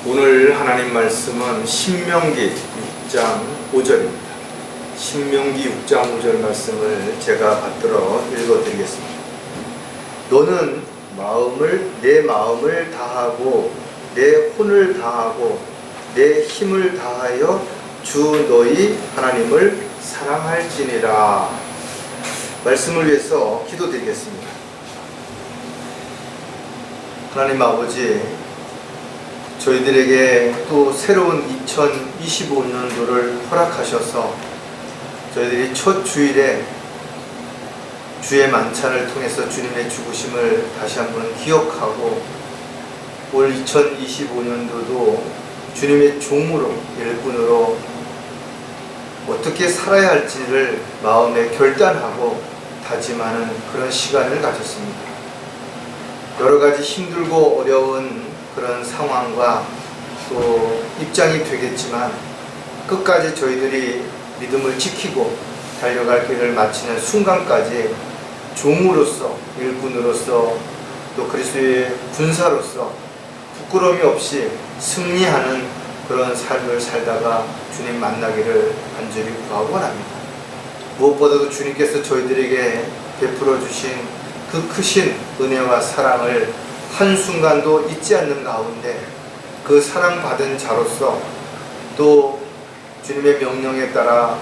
오늘 하나님 말씀은 신명기 6장 5절입니다. 신명기 6장 5절 말씀을 제가 받들어 읽어드리겠습니다. 너는 내 마음을 다하고 내 혼을 다하고 내 힘을 다하여 주 너희 하나님을 사랑할지니라. 말씀을 위해서 기도드리겠습니다. 하나님 아버지, 저희들에게 또 새로운 2025년도를 허락하셔서 저희들이 첫 주일에 주의 만찬을 통해서 주님의 죽으심을 다시 한번 기억하고 올 2025년도도 주님의 종으로, 일꾼으로 어떻게 살아야 할지를 마음에 결단하고 다짐하는 그런 시간을 가졌습니다. 여러 가지 힘들고 어려운 그런 상황과 또 입장이 되겠지만 끝까지 저희들이 믿음을 지키고 달려갈 길을 마치는 순간까지 종으로서, 일꾼으로서, 또 그리스도의 군사로서 부끄러움이 없이 승리하는 그런 삶을 살다가 주님 만나기를 간절히 구하고 원합니다. 무엇보다도 주님께서 저희들에게 베풀어 주신 그 크신 은혜와 사랑을 한순간도 잊지 않는 가운데 그 사랑받은 자로서 또 주님의 명령에 따라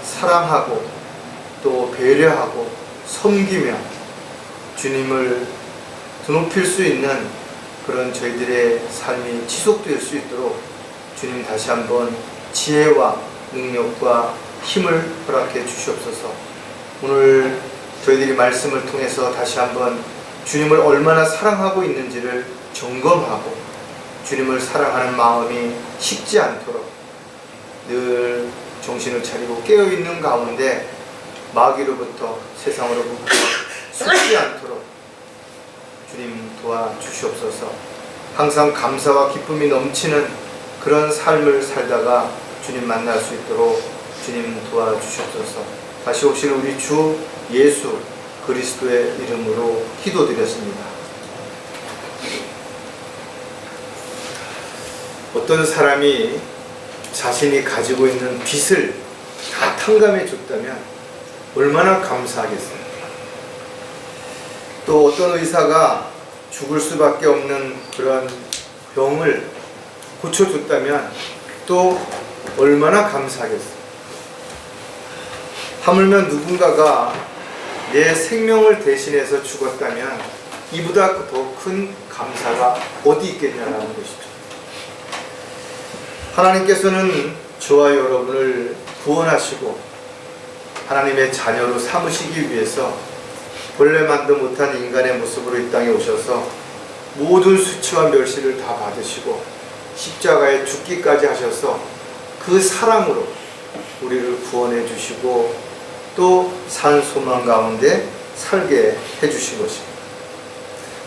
사랑하고 또 배려하고 섬기며 주님을 드높일 수 있는 그런 저희들의 삶이 지속될 수 있도록 주님 다시 한번 지혜와 능력과 힘을 허락해 주시옵소서. 오늘 저희들이 말씀을 통해서 다시 한번 주님을 얼마나 사랑하고 있는지를 점검하고 주님을 사랑하는 마음이 식지 않도록 늘 정신을 차리고 깨어있는 가운데 마귀로부터 세상으로부터 숨지 않도록 주님 도와주시옵소서. 항상 감사와 기쁨이 넘치는 그런 삶을 살다가 주님 만날 수 있도록 주님 도와주시옵소서. 다시 오실 우리 주 예수 그리스도의 이름으로 기도드렸습니다. 어떤 사람이 자신이 가지고 있는 빚을 다 탕감해 줬다면 얼마나 감사하겠어요. 또 어떤 의사가 죽을 수밖에 없는 그런 병을 고쳐줬다면 또 얼마나 감사하겠어요. 하물며 누군가가 내 생명을 대신해서 죽었다면 이보다 더 큰 감사가 어디 있겠냐라는 것이죠. 하나님께서는 저와 여러분을 구원하시고 하나님의 자녀로 삼으시기 위해서 본래 만도 못한 인간의 모습으로 이 땅에 오셔서 모든 수치와 멸시를 다 받으시고 십자가에 죽기까지 하셔서 그 사랑으로 우리를 구원해 주시고 또 산 소망 가운데 살게 해주신 것입니다.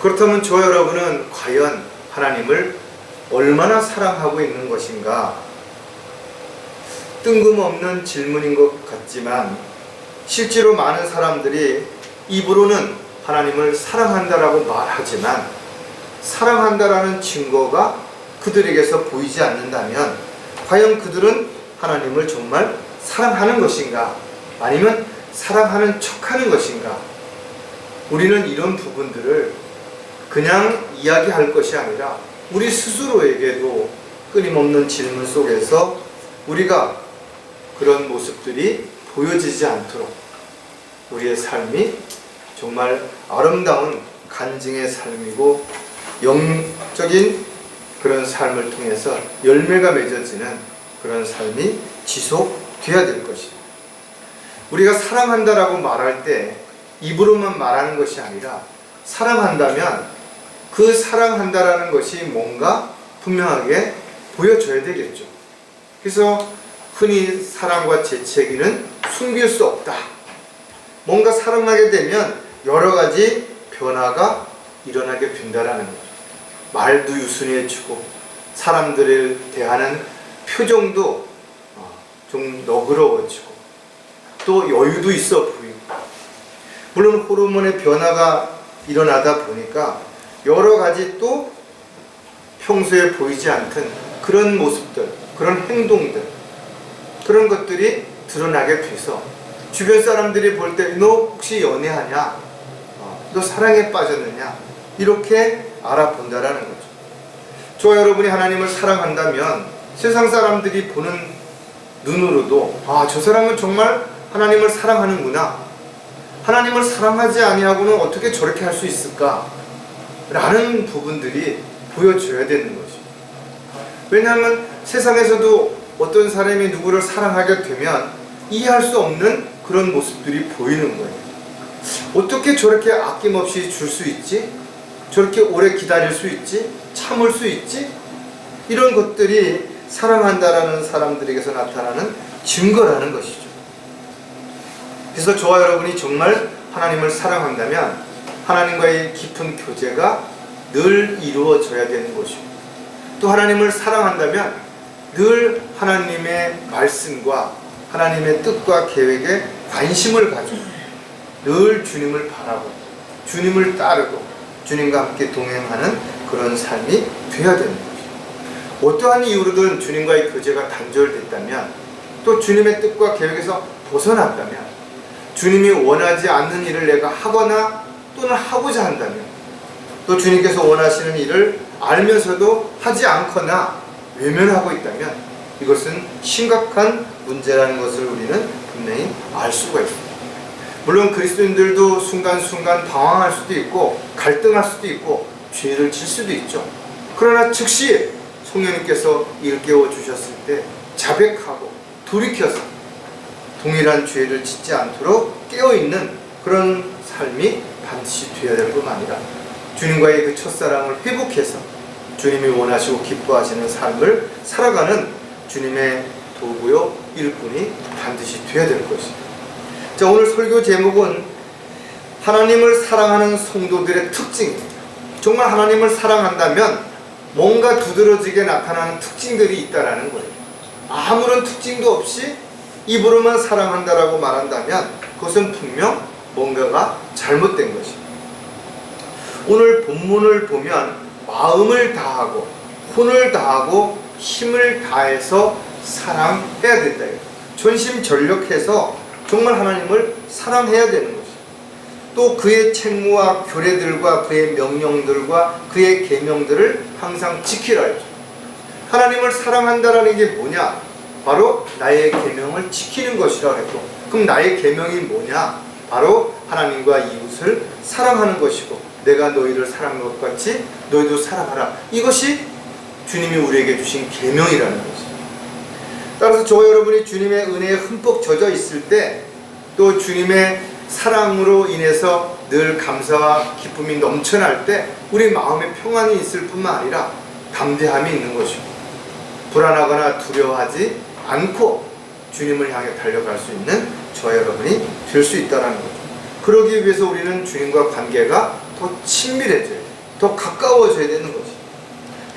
그렇다면 저 여러분은 과연 하나님을 얼마나 사랑하고 있는 것인가? 뜬금없는 질문인 것 같지만 실제로 많은 사람들이 입으로는 하나님을 사랑한다라고 말하지만 사랑한다라는 증거가 그들에게서 보이지 않는다면 과연 그들은 하나님을 정말 사랑하는 것인가? 아니면 사랑하는 척하는 것인가? 우리는 이런 부분들을 그냥 이야기할 것이 아니라 우리 스스로에게도 끊임없는 질문 속에서 우리가 그런 모습들이 보여지지 않도록 우리의 삶이 정말 아름다운 간증의 삶이고 영적인 그런 삶을 통해서 열매가 맺어지는 그런 삶이 지속되어야 될 것입니다. 우리가 사랑한다라고 말할 때 입으로만 말하는 것이 아니라 사랑한다면 그 사랑한다라는 것이 뭔가 분명하게 보여줘야 되겠죠. 그래서 흔히 사랑과 재채기는 숨길 수 없다. 뭔가 사랑하게 되면 여러 가지 변화가 일어나게 된다라는 거죠. 말도 유순해지고 사람들을 대하는 표정도 좀 너그러워지고 또 여유도 있어 보이고, 물론 호르몬의 변화가 일어나다 보니까 여러 가지 또 평소에 보이지 않던 그런 모습들, 그런 행동들, 그런 것들이 드러나게 돼서 주변 사람들이 볼 때 너 혹시 연애하냐? 너 사랑에 빠졌느냐? 이렇게 알아본다라는 거죠. 저와 여러분이 하나님을 사랑한다면 세상 사람들이 보는 눈으로도 저 사람은 정말 하나님을 사랑하는구나. 하나님을 사랑하지 아니하고는 어떻게 저렇게 할 수 있을까? 라는 부분들이 보여줘야 되는 거죠. 왜냐하면 세상에서도 어떤 사람이 누구를 사랑하게 되면 이해할 수 없는 그런 모습들이 보이는 거예요. 어떻게 저렇게 아낌없이 줄 수 있지? 저렇게 오래 기다릴 수 있지? 참을 수 있지? 이런 것들이 사랑한다라는 사람들에게서 나타나는 증거라는 것이죠. 그래서 저와 여러분이 정말 하나님을 사랑한다면 하나님과의 깊은 교제가 늘 이루어져야 되는 것이고, 또 하나님을 사랑한다면 늘 하나님의 말씀과 하나님의 뜻과 계획에 관심을 가지고 늘 주님을 바라보고 주님을 따르고 주님과 함께 동행하는 그런 삶이 되어야 되는 것이죠. 어떠한 이유로든 주님과의 교제가 단절됐다면, 또 주님의 뜻과 계획에서 벗어났다면, 주님이 원하지 않는 일을 내가 하거나 또는 하고자 한다면, 또 주님께서 원하시는 일을 알면서도 하지 않거나 외면하고 있다면 이것은 심각한 문제라는 것을 우리는 분명히 알 수가 있습니다. 물론 그리스도인들도 순간순간 방황할 수도 있고 갈등할 수도 있고 죄를 질 수도 있죠. 그러나 즉시 성령님께서 일깨워 주셨을 때 자백하고 돌이켜서 동일한 죄를 짓지 않도록 깨어있는 그런 삶이 반드시 되어야 될 뿐만 아니라 주님과의 그 첫사랑을 회복해서 주님이 원하시고 기뻐하시는 삶을 살아가는 주님의 도구요 일꾼이 반드시 되어야 될 것입니다. 자, 오늘 설교 제목은 하나님을 사랑하는 성도들의 특징입니다. 정말 하나님을 사랑한다면 뭔가 두드러지게 나타나는 특징들이 있다라는 거예요. 아무런 특징도 없이 입으로만 사랑한다라고 말한다면 그것은 분명 뭔가가 잘못된 것입니다. 오늘 본문을 보면 마음을 다하고 혼을 다하고 힘을 다해서 사랑해야 된다. 전심전력해서 정말 하나님을 사랑해야 되는 것입니다. 또 그의 책무와 규례들과 그의 명령들과 그의 계명들을 항상 지키라 했죠. 하나님을 사랑한다라는 게 뭐냐? 바로 나의 계명을 지키는 것이라 했고, 그럼 나의 계명이 뭐냐? 바로 하나님과 이웃을 사랑하는 것이고, 내가 너희를 사랑한 것 같이 너희도 사랑하라. 이것이 주님이 우리에게 주신 계명이라는 것입니다. 따라서 저와 여러분이 주님의 은혜에 흠뻑 젖어 있을 때, 또 주님의 사랑으로 인해서 늘 감사와 기쁨이 넘쳐날 때 우리 마음에 평안이 있을 뿐만 아니라 담대함이 있는 것이고, 불안하거나 두려워하지 않고 주님을 향해 달려갈 수 있는 저와 여러분이 될 수 있다는 거죠. 그러기 위해서 우리는 주님과 관계가 더 친밀해져야 돼요. 더 가까워져야 되는 것이죠.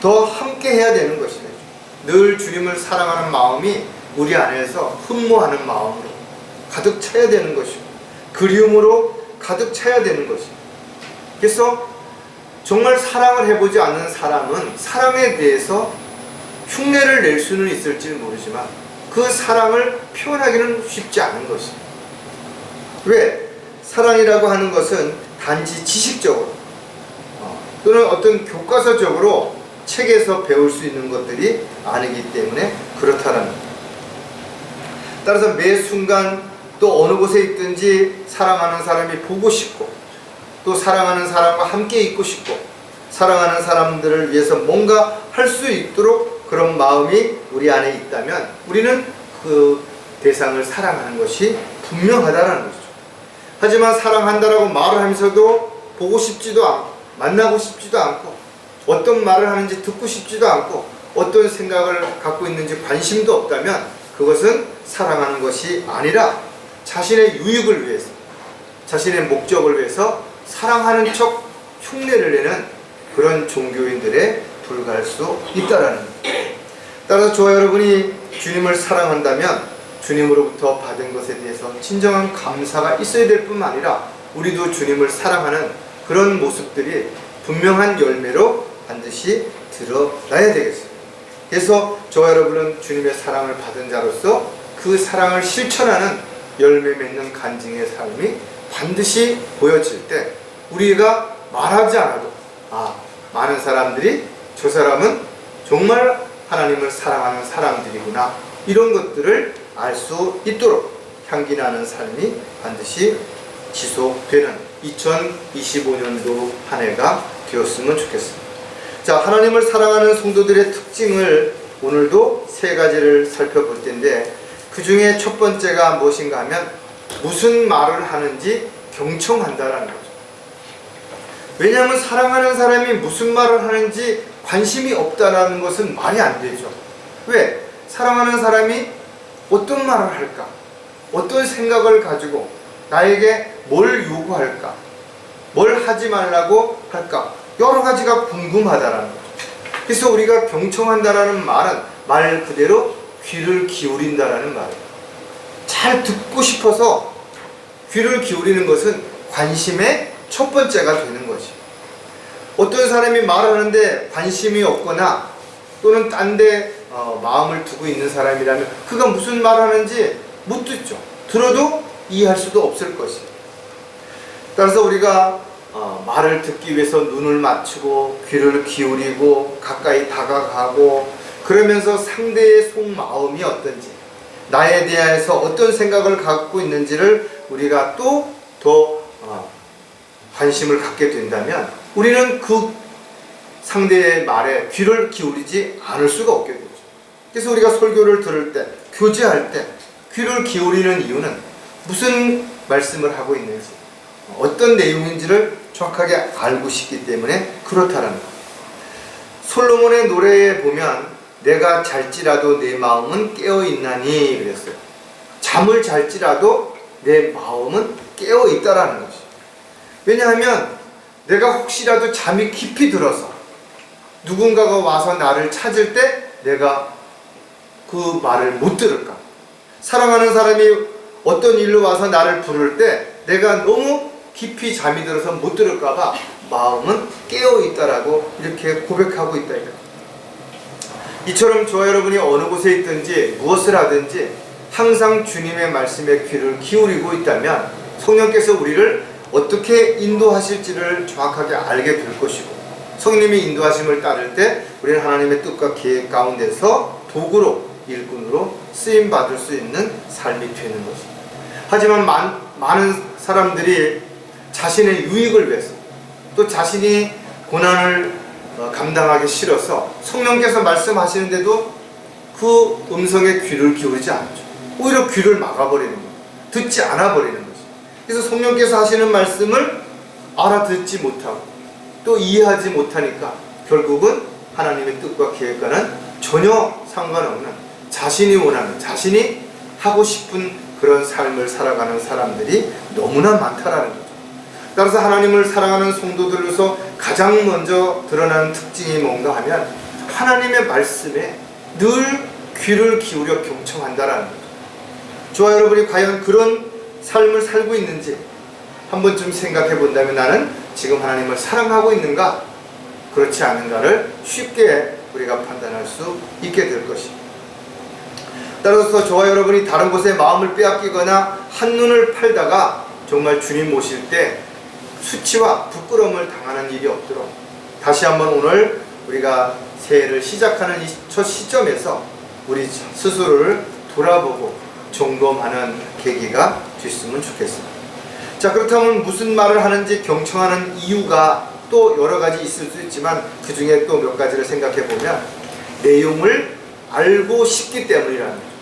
더 함께 해야 되는 것이죠. 늘 주님을 사랑하는 마음이 우리 안에서 흠모하는 마음으로 가득 차야 되는 것이고, 그리움으로 가득 차야 되는 것입니다. 그래서 정말 사랑을 해보지 않는 사람은 사랑에 대해서 흉내를 낼 수는 있을지 모르지만 그 사랑을 표현하기는 쉽지 않은 것입니다. 왜? 사랑이라고 하는 것은 단지 지식적으로 또는 어떤 교과서적으로 책에서 배울 수 있는 것들이 아니기 때문에 그렇다는 겁니다. 따라서 매 순간 또 어느 곳에 있든지 사랑하는 사람이 보고 싶고, 또 사랑하는 사람과 함께 있고 싶고, 사랑하는 사람들을 위해서 뭔가 할 수 있도록 그런 마음이 우리 안에 있다면 우리는 그 대상을 사랑하는 것이 분명하다는 것이죠. 하지만 사랑한다라고 말을 하면서도 보고 싶지도 않고 만나고 싶지도 않고 어떤 말을 하는지 듣고 싶지도 않고 어떤 생각을 갖고 있는지 관심도 없다면 그것은 사랑하는 것이 아니라 자신의 유익을 위해서, 자신의 목적을 위해서 사랑하는 척 흉내를 내는 그런 종교인들에 불과할 수 있다라는 거예요. 따라서 저와 여러분이 주님을 사랑한다면 주님으로부터 받은 것에 대해서 진정한 감사가 있어야 될 뿐만 아니라 우리도 주님을 사랑하는 그런 모습들이 분명한 열매로 반드시 드러나야 되겠어요. 그래서 저와 여러분은 주님의 사랑을 받은 자로서 그 사랑을 실천하는 열매 맺는 간증의 삶이 반드시 보여질 때 우리가 말하지 않아도 많은 사람들이 저 사람은 정말 하나님을 사랑하는 사람들이구나, 이런 것들을 알 수 있도록 향기나는 삶이 반드시 지속되는 2025년도 한 해가 되었으면 좋겠습니다. 자, 하나님을 사랑하는 성도들의 특징을 오늘도 세 가지를 살펴볼 텐데, 그 중에 첫 번째가 무엇인가 하면 무슨 말을 하는지 경청한다라는 거죠. 왜냐하면 사랑하는 사람이 무슨 말을 하는지 관심이 없다라는 것은 말이 안 되죠. 왜? 사랑하는 사람이 어떤 말을 할까? 어떤 생각을 가지고 나에게 뭘 요구할까? 뭘 하지 말라고 할까? 여러 가지가 궁금하다라는 거죠. 그래서 우리가 경청한다라는 말은 말 그대로 귀를 기울인다라는 말이에요. 잘 듣고 싶어서 귀를 기울이는 것은 관심의 첫 번째가 되는 것이. 어떤 사람이 말을 하는데 관심이 없거나 또는 딴 데 마음을 두고 있는 사람이라면 그가 무슨 말을 하는지 못 듣죠. 들어도 이해할 수도 없을 것이에요. 따라서 우리가 말을 듣기 위해서 눈을 맞추고 귀를 기울이고 가까이 다가가고 그러면서 상대의 속마음이 어떤지, 나에 대해서 어떤 생각을 갖고 있는지를 우리가 또 더 관심을 갖게 된다면 우리는 그 상대의 말에 귀를 기울이지 않을 수가 없게 되죠. 그래서 우리가 설교를 들을 때, 교제할 때 귀를 기울이는 이유는 무슨 말씀을 하고 있는지, 어떤 내용인지를 정확하게 알고 싶기 때문에 그렇다는 거예요. 솔로몬의 노래에 보면 내가 잘지라도 내 마음은 깨어있나니 그랬어요. 잠을 잘지라도 내 마음은 깨어있다라는 것이. 왜냐하면 내가 혹시라도 잠이 깊이 들어서 누군가가 와서 나를 찾을 때 내가 그 말을 못 들을까? 사랑하는 사람이 어떤 일로 와서 나를 부를 때 내가 너무 깊이 잠이 들어서 못 들을까봐 마음은 깨어있다라고 이렇게 고백하고 있다. 이처럼 저와 여러분이 어느 곳에 있든지 무엇을 하든지 항상 주님의 말씀에 귀를 기울이고 있다면 성령께서 우리를 어떻게 인도하실지를 정확하게 알게 될 것이고, 성령님의 인도하심을 따를 때 우리는 하나님의 뜻과 계획 가운데서 도구로, 일꾼으로 쓰임받을 수 있는 삶이 되는 것입니다. 하지만 많은 사람들이 자신의 유익을 위해서 또 자신이 고난을 감당하기 싫어서 성령께서 말씀하시는데도 그 음성에 귀를 기울이지 않죠. 오히려 귀를 막아버리는 거예요. 듣지 않아버리는 거죠. 그래서 성령께서 하시는 말씀을 알아듣지 못하고 또 이해하지 못하니까 결국은 하나님의 뜻과 계획과는 전혀 상관없는 자신이 원하는, 자신이 하고 싶은 그런 삶을 살아가는 사람들이 너무나 많다라는 거죠. 따라서 하나님을 사랑하는 성도들로서 가장 먼저 드러나는 특징이 뭔가 하면 하나님의 말씀에 늘 귀를 기울여 경청한다라는 거죠. 저와 여러분이 과연 그런 삶을 살고 있는지 한 번쯤 생각해 본다면 나는 지금 하나님을 사랑하고 있는가, 그렇지 않은가를 쉽게 우리가 판단할 수 있게 될 것입니다. 따라서 저와 여러분이 다른 곳에 마음을 빼앗기거나 한눈을 팔다가 정말 주님 모실 때 수치와 부끄러움을 당하는 일이 없도록 다시 한번 오늘 우리가 새해를 시작하는 이 첫 시점에서 우리 스스로를 돌아보고 점검하는 계기가 됐으면 좋겠습니다. 자, 그렇다면 무슨 말을 하는지 경청하는 이유가 또 여러 가지 있을 수 있지만 그 중에 또 몇 가지를 생각해 보면 내용을 알고 싶기 때문이라는 거죠.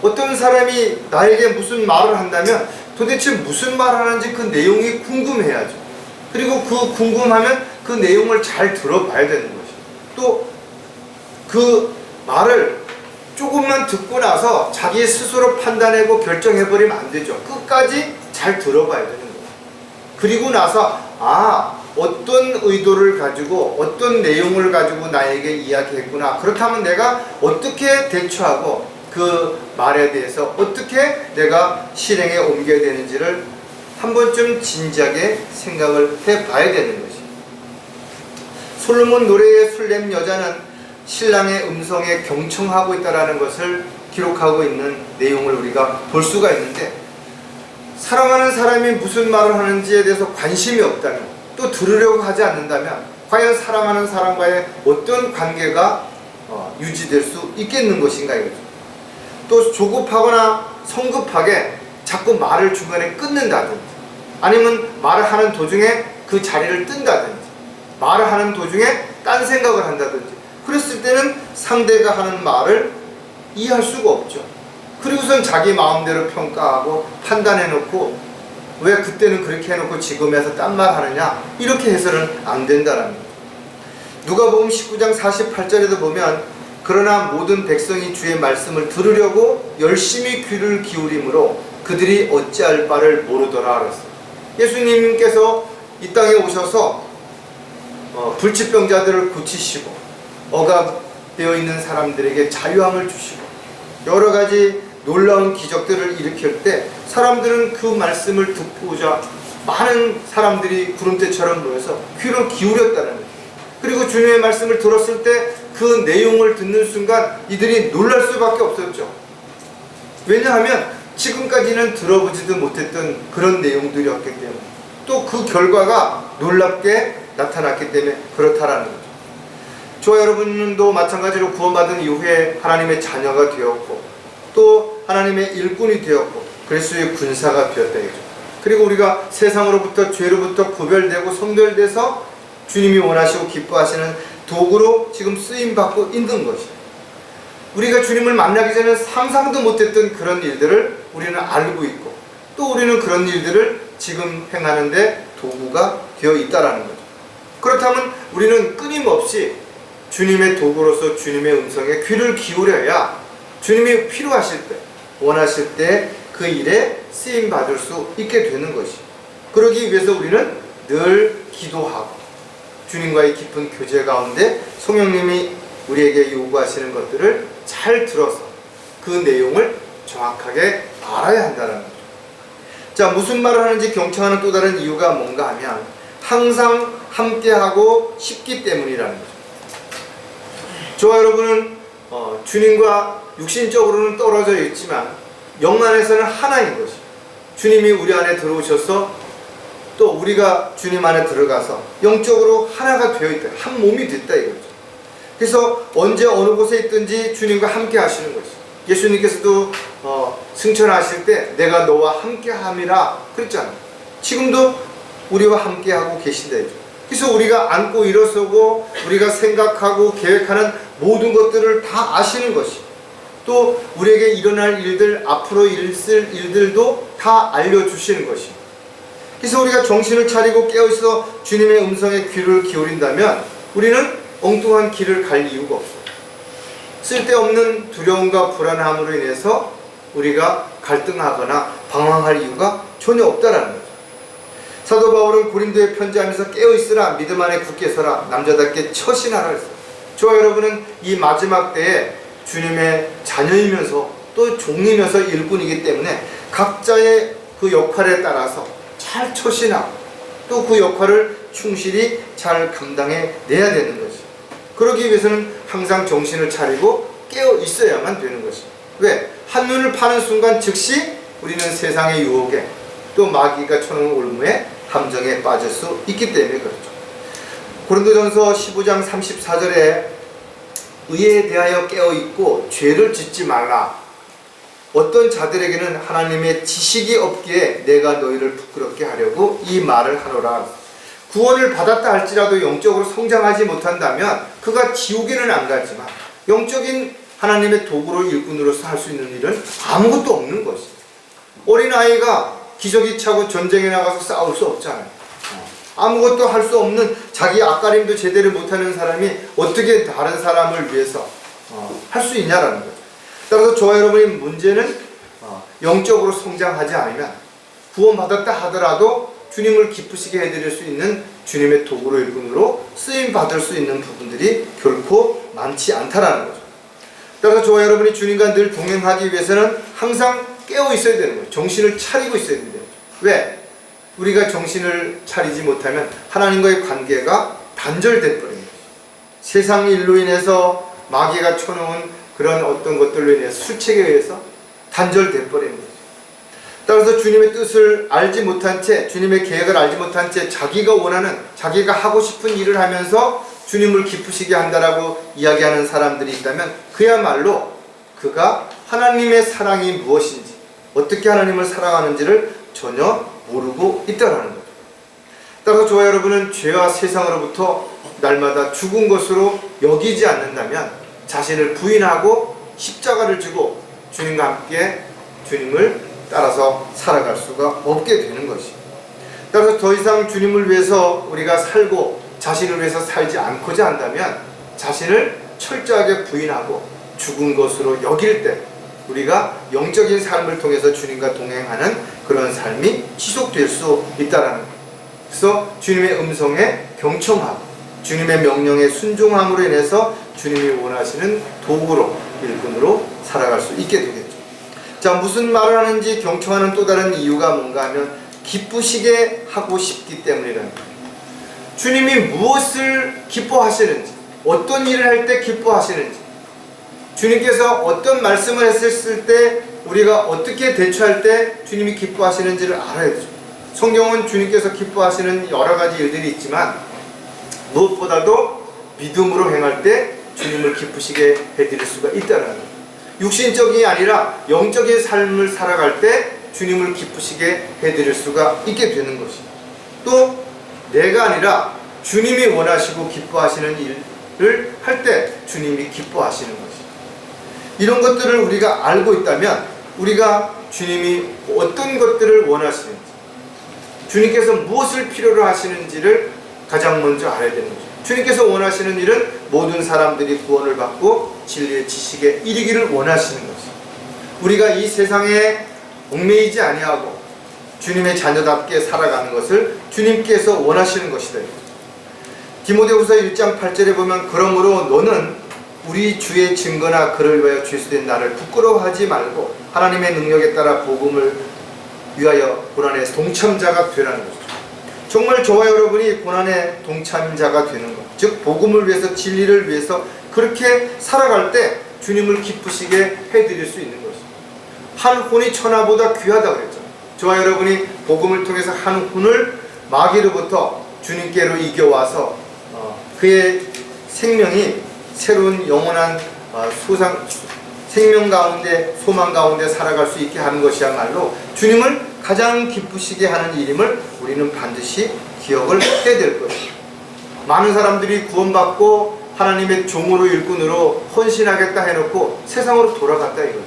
어떤 사람이 나에게 무슨 말을 한다면 도대체 무슨 말을 하는지 그 내용이 궁금해야죠. 그리고 그 궁금하면 그 내용을 잘 들어봐야 되는 것이죠. 또 그 말을 조금만 듣고 나서 자기 스스로 판단하고 결정해버리면 안 되죠. 끝까지 잘 들어봐야 되는 거예요. 그리고 나서 어떤 의도를 가지고 어떤 내용을 가지고 나에게 이야기했구나, 그렇다면 내가 어떻게 대처하고 그 말에 대해서 어떻게 내가 실행에 옮겨야 되는지를 한 번쯤 진지하게 생각을 해봐야 되는 것이. 솔로몬 노래의 술렘 여자는 신랑의 음성에 경청하고 있다는 것을 기록하고 있는 내용을 우리가 볼 수가 있는데, 사랑하는 사람이 무슨 말을 하는지에 대해서 관심이 없다면, 또 들으려고 하지 않는다면 과연 사랑하는 사람과의 어떤 관계가 유지될 수 있겠는 것인가 이거죠. 또 조급하거나 성급하게 자꾸 말을 중간에 끊는다든지, 아니면 말을 하는 도중에 그 자리를 뜬다든지, 말을 하는 도중에 딴 생각을 한다든지, 그랬을 때는 상대가 하는 말을 이해할 수가 없죠. 그리고선 자기 마음대로 평가하고 판단해놓고, 왜 그때는 그렇게 해놓고 지금 해서 딴 말 하느냐, 이렇게 해서는 안 된다는 거죠. 누가복음 19장 48절에도 보면, 그러나 모든 백성이 주의 말씀을 들으려고 열심히 귀를 기울이므로 그들이 어찌할 바를 모르더라 그랬어요. 예수님께서 이 땅에 오셔서 불치병자들을 고치시고, 억압되어 있는 사람들에게 자유함을 주시고, 여러 가지 놀라운 기적들을 일으킬 때 사람들은 그 말씀을 듣고자 많은 사람들이 구름대처럼 모여서 귀를 기울였다는 거예요. 그리고 주님의 말씀을 들었을 때 그 내용을 듣는 순간 이들이 놀랄 수밖에 없었죠. 왜냐하면 지금까지는 들어보지도 못했던 그런 내용들이었기 때문에, 또 그 결과가 놀랍게 나타났기 때문에 그렇다라는 거죠. 저와 여러분도 마찬가지로 구원받은 이후에 하나님의 자녀가 되었고, 또 하나님의 일꾼이 되었고, 그리스도의 군사가 되었다 이거죠. 그리고 우리가 세상으로부터, 죄로부터 구별되고 성별돼서 주님이 원하시고 기뻐하시는 도구로 지금 쓰임받고 있는 것이, 우리가 주님을 만나기 전에 상상도 못했던 그런 일들을 우리는 알고 있고, 또 우리는 그런 일들을 지금 행하는데 도구가 되어 있다라는 거죠. 그렇다면 우리는 끊임없이 주님의 도구로서 주님의 음성에 귀를 기울여야 주님이 필요하실 때, 원하실 때 그 일에 쓰임받을 수 있게 되는 것이, 그러기 위해서 우리는 늘 기도하고 주님과의 깊은 교제 가운데 성령님이 우리에게 요구하시는 것들을 잘 들어서 그 내용을 정확하게 알아야 한다는 거죠. 자, 무슨 말을 하는지 경청하는 또 다른 이유가 뭔가 하면, 항상 함께하고 싶기 때문이라는 거죠. 저와 여러분은 주님과 육신적으로는 떨어져 있지만 영 안에서는 하나인 것이, 주님이 우리 안에 들어오셔서 또 우리가 주님 안에 들어가서 영적으로 하나가 되어 있다, 한 몸이 됐다 이거죠. 그래서 언제 어느 곳에 있든지 주님과 함께 하시는 것이, 예수님께서도 승천하실 때 내가 너와 함께 함이라 그랬잖아요. 지금도 우리와 함께 하고 계신다 이거죠. 그래서 우리가 앉고 일어서고 우리가 생각하고 계획하는 모든 것들을 다 아시는 것이, 또 우리에게 일어날 일들, 앞으로 있을 일들도 다 알려주시는 것이, 그래서 우리가 정신을 차리고 깨어있어 주님의 음성에 귀를 기울인다면 우리는 엉뚱한 길을 갈 이유가 없어요. 쓸데없는 두려움과 불안함으로 인해서 우리가 갈등하거나 방황할 이유가 전혀 없다라는 거죠. 사도 바울은 고린도에 편지하면서 깨어있으라, 믿음 안에 굳게 서라, 남자답게 처신하라 했어요. 저와 여러분은 이 마지막 때에 주님의 자녀이면서 또 종이면서 일꾼이기 때문에 각자의 그 역할에 따라서 잘 처신하고 또 그 역할을 충실히 잘 감당해 내야 되는 것이, 그러기 위해서는 항상 정신을 차리고 깨어 있어야만 되는 것이. 왜? 한눈을 파는 순간 즉시 우리는 세상의 유혹에, 또 마귀가 쳐놓은 올무에, 함정에 빠질 수 있기 때문에 그렇죠. 고린도전서 15장 34절에 의에 대하여 깨어있고 죄를 짓지 말라. 어떤 자들에게는 하나님의 지식이 없기에 내가 너희를 부끄럽게 하려고 이 말을 하노라. 구원을 받았다 할지라도 영적으로 성장하지 못한다면 그가 지옥에는 안 가지만 영적인 하나님의 도구로 일꾼으로서 할 수 있는 일은 아무것도 없는 것이죠. 어린아이가 기저귀 차고 전쟁에 나가서 싸울 수 없잖아요. 아무것도 할 수 없는, 자기 앞가림도 제대로 못하는 사람이 어떻게 다른 사람을 위해서 할 수 있냐라는 거죠. 따라서 저와 여러분의 문제는 영적으로 성장하지 않으면 구원받았다 하더라도 주님을 기쁘시게 해드릴 수 있는 주님의 도구로 일꾼으로 쓰임받을 수 있는 부분들이 결코 많지 않다라는 거죠. 따라서 저와 여러분이 주님과 늘 동행하기 위해서는 항상 깨어 있어야 되는 거예요. 정신을 차리고 있어야 된다. 왜? 우리가 정신을 차리지 못하면 하나님과의 관계가 단절돼 버립니다. 세상 일로 인해서 마귀가 쳐놓은 그런 어떤 것들로 인해서 수책에 의해서 단절돼 버리는 거죠. 따라서 주님의 뜻을 알지 못한 채, 주님의 계획을 알지 못한 채 자기가 원하는, 자기가 하고 싶은 일을 하면서 주님을 기쁘시게 한다라고 이야기하는 사람들이 있다면 그야말로 그가 하나님의 사랑이 무엇인지, 어떻게 하나님을 사랑하는지를 전혀 모르고 있다라는 거죠. 따라서 저와 여러분은 죄와 세상으로부터 날마다 죽은 것으로 여기지 않는다면 자신을 부인하고 십자가를 지고 주님과 함께 주님을 따라서 살아갈 수가 없게 되는 것이. 따라서 더 이상 주님을 위해서 우리가 살고 자신을 위해서 살지 않고자 한다면 자신을 철저하게 부인하고 죽은 것으로 여길 때 우리가 영적인 삶을 통해서 주님과 동행하는 그런 삶이 지속될 수 있다는 거예요. 그래서 주님의 음성에 경청하고 주님의 명령에 순종함으로 인해서 주님이 원하시는 도구로, 일꾼으로 살아갈 수 있게 되겠죠. 자, 무슨 말을 하는지 경청하는 또 다른 이유가 뭔가 하면 기쁘시게 하고 싶기 때문이라는 거예요. 주님이 무엇을 기뻐하시는지, 어떤 일을 할 때 기뻐하시는지, 주님께서 어떤 말씀을 했을 때 우리가 어떻게 대처할 때 주님이 기뻐하시는지를 알아야 되죠. 성경은 주님께서 기뻐하시는 여러 가지 일들이 있지만 무엇보다도 믿음으로 행할 때 주님을 기쁘시게 해드릴 수가 있다는 거예요. 육신적이 아니라 영적인 삶을 살아갈 때 주님을 기쁘시게 해드릴 수가 있게 되는 것이. 또 내가 아니라 주님이 원하시고 기뻐하시는 일을 할 때 주님이 기뻐하시는 것이. 이런 것들을 우리가 알고 있다면 우리가 주님이 어떤 것들을 원하시는지, 주님께서 무엇을 필요로 하시는지를 가장 먼저 알아야 되는 거죠. 주님께서 원하시는 일은 모든 사람들이 구원을 받고 진리의 지식에 이르기를 원하시는 것이. 우리가 이 세상에 얽매이지 아니하고 주님의 자녀답게 살아가는 것을 주님께서 원하시는 것이다. 디모데후서 1장 8절에 보면 그러므로 너는 우리 주의 증거나 글을 위하여 죄수된 나를 부끄러워하지 말고 하나님의 능력에 따라 복음을 위하여 고난의 동참자가 되라는 것이죠. 정말 저와 여러분이 고난의 동참자가 되는 것, 즉 복음을 위해서, 진리를 위해서 그렇게 살아갈 때 주님을 기쁘시게 해드릴 수 있는 것이죠. 한 혼이 천하보다 귀하다고 그랬죠. 저와 여러분이 복음을 통해서 한 혼을 마귀로부터 주님께로 이겨와서 그의 생명이 새로운 영원한 생명 가운데, 소망 가운데 살아갈 수 있게 하는 것이야말로 주님을 가장 기쁘시게 하는 일임을 우리는 반드시 기억을 해야 될 것이에요. 많은 사람들이 구원받고 하나님의 종으로, 일꾼으로 헌신하겠다 해놓고 세상으로 돌아갔다 이거죠.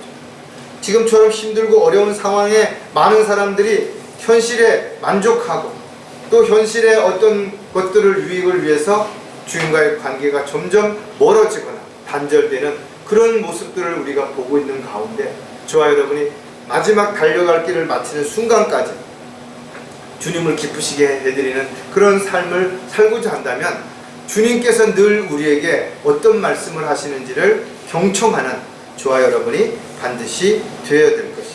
지금처럼 힘들고 어려운 상황에 많은 사람들이 현실에 만족하고 또 현실의 어떤 것들을 유익을 위해서 주님과의 관계가 점점 멀어지거나 단절되는 그런 모습들을 우리가 보고 있는 가운데 저와 여러분이 마지막 달려갈 길을 마치는 순간까지 주님을 기쁘시게 해드리는 그런 삶을 살고자 한다면 주님께서 늘 우리에게 어떤 말씀을 하시는지를 경청하는 저와 여러분이 반드시 되어야 될 것이.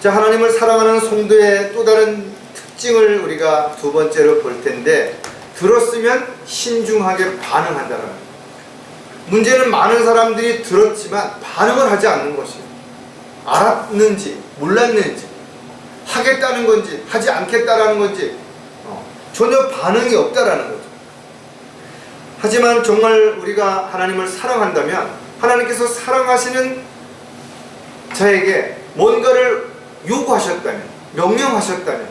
자, 하나님을 사랑하는 성도의 또 다른 특징을 우리가 두 번째로 볼 텐데, 들었으면 신중하게 반응한다는 거예요. 문제는 많은 사람들이 들었지만 반응을 하지 않는 것이에요. 알았는지 몰랐는지, 하겠다는 건지 하지 않겠다라는 건지 전혀 반응이 없다라는 거죠. 하지만 정말 우리가 하나님을 사랑한다면 하나님께서 사랑하시는 자에게 뭔가를 요구하셨다면, 명령하셨다면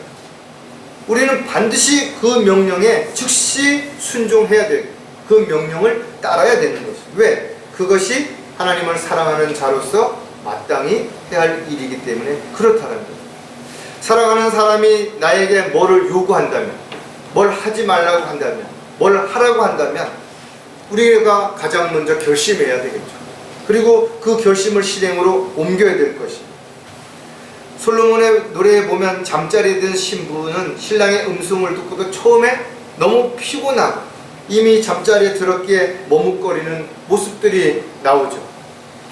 우리는 반드시 그 명령에 즉시 순종해야 되고 그 명령을 따라야 되는 것이죠. 왜? 그것이 하나님을 사랑하는 자로서 마땅히 해야 할 일이기 때문에 그렇다는 거예요. 사랑하는 사람이 나에게 뭐를 요구한다면, 뭘 하지 말라고 한다면, 뭘 하라고 한다면 우리가 가장 먼저 결심해야 되겠죠. 그리고 그 결심을 실행으로 옮겨야 될 것입니다. 솔로몬의 노래에 보면 잠자리에 든 신부는 신랑의 음성을 듣고도 처음에 너무 피곤하고 이미 잠자리에 들었기에 머뭇거리는 모습들이 나오죠.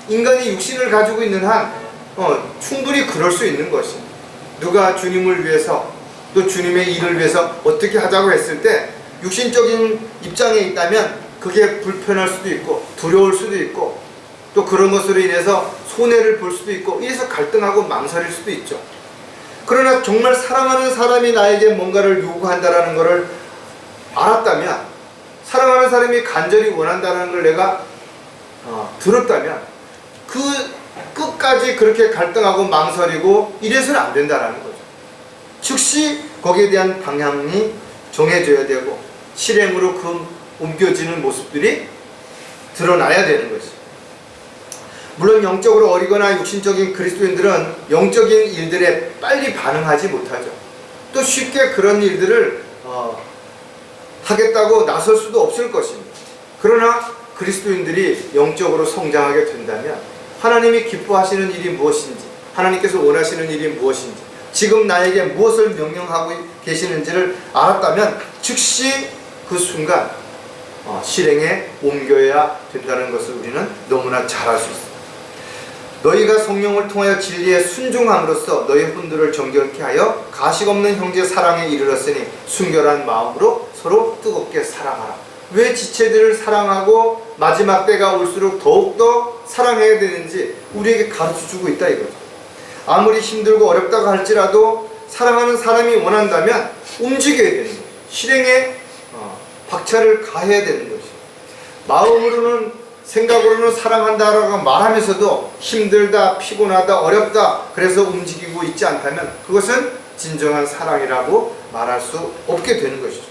인간이 육신을 가지고 있는 한 충분히 그럴 수 있는 것입니다. 누가 주님을 위해서 또 주님의 일을 위해서 어떻게 하자고 했을 때 육신적인 입장에 있다면 그게 불편할 수도 있고 두려울 수도 있고 또 그런 것으로 인해서 손해를 볼 수도 있고 이래서 갈등하고 망설일 수도 있죠. 그러나 정말 사랑하는 사람이 나에게 뭔가를 요구한다라는 것을 알았다면, 사랑하는 사람이 간절히 원한다는 걸 내가 들었다면 그 끝까지 그렇게 갈등하고 망설이고 이래서는 안 된다라는 거죠. 즉시 거기에 대한 방향이 정해져야 되고 실행으로 옮겨지는 모습들이 드러나야 되는 것이죠. 물론 영적으로 어리거나 육신적인 그리스도인들은 영적인 일들에 빨리 반응하지 못하죠. 또 쉽게 그런 일들을 하겠다고 나설 수도 없을 것입니다. 그러나 그리스도인들이 영적으로 성장하게 된다면 하나님이 기뻐하시는 일이 무엇인지, 하나님께서 원하시는 일이 무엇인지, 지금 나에게 무엇을 명령하고 계시는지를 알았다면 즉시 그 순간 실행에 옮겨야 된다는 것을 우리는 너무나 잘 알 수 있습니다. 너희가 성령을 통하여 진리에 순종함으로써 너희 혼들을 정결케 하여 가식 없는 형제 사랑에 이르렀으니 순결한 마음으로 서로 뜨겁게 사랑하라. 왜 지체들을 사랑하고 마지막 때가 올수록 더욱더 사랑해야 되는지 우리에게 가르쳐주고 있다 이거죠. 아무리 힘들고 어렵다고 할지라도 사랑하는 사람이 원한다면 움직여야 되는 거예요. 실행에 박차를 가해야 되는 것이죠. 마음으로는, 생각으로는 사랑한다라고 말하면서도 힘들다, 피곤하다, 어렵다 그래서 움직이고 있지 않다면 그것은 진정한 사랑이라고 말할 수 없게 되는 것이죠.